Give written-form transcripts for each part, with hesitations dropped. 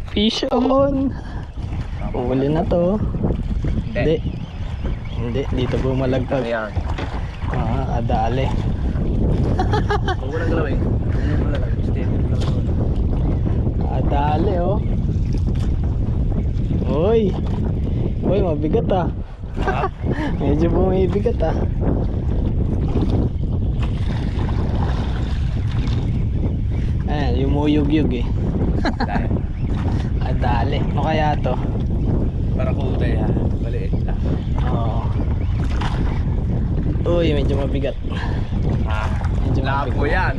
Fish on. Uli na to. Hindi. Hindi, dito bumalagtag. Ayan. Adali. Huwag mo nang galawin. Huwag mo lang. Steady lang. Adali oh. Uy. Uy, mabigat ah. Medyo bumibigat ah. Ayan, yumuyug-yug eh. Adali. Ano kaya to? Para kulay ha. Maliit lang. Oo. Uy, medyo mabigat. Medyo Lapo mabigat. yan.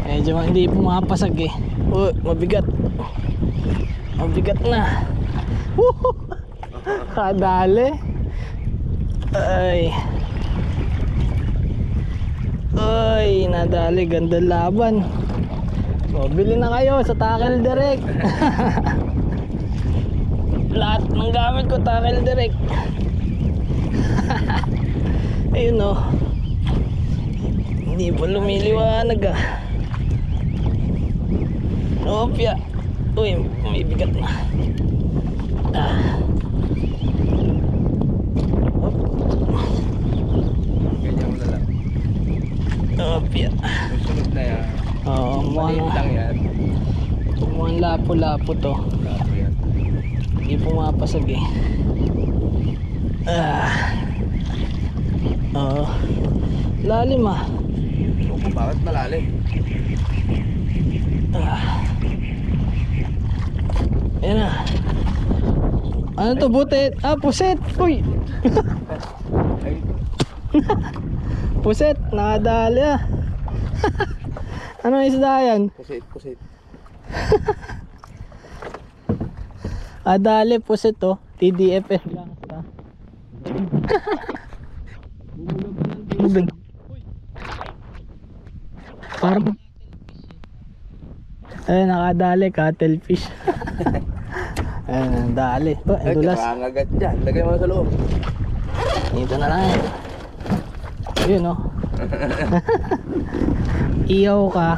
Medyo hindi pumapasag eh. Uy, mabigat. Mabigat na. Woohoo! Kadali. Ay. Ay, nadali. Ganda laban. O, bili na kayo sa Tackle Direct. Lahat ng gamit ko Tackle Direct. Ayun o. Hindi pa lumiliwanag ah. Opya. Uy, may bigat na. Ganyan mo na lang. Opya. Susunod na yan. Oo, Maliit lang yan. mukhang lapo-lapo to. Lapo yan. Hindi pumapasag eh. Oo. Lalim ah. Bakit malalim? Ayan na. Ano to, butet? Puset. Uy. Ay, Puset, nakadali ah. Ano isda yan? pusit. Adali, puset to. TDFS lang sa. Parang ayun, nakadali, cuttlefish. Ayun, dali. Ay, Dulas. karangagat dyan. Lagay mo sa loob. Dito na lang. Yun oh. Iyaw ka.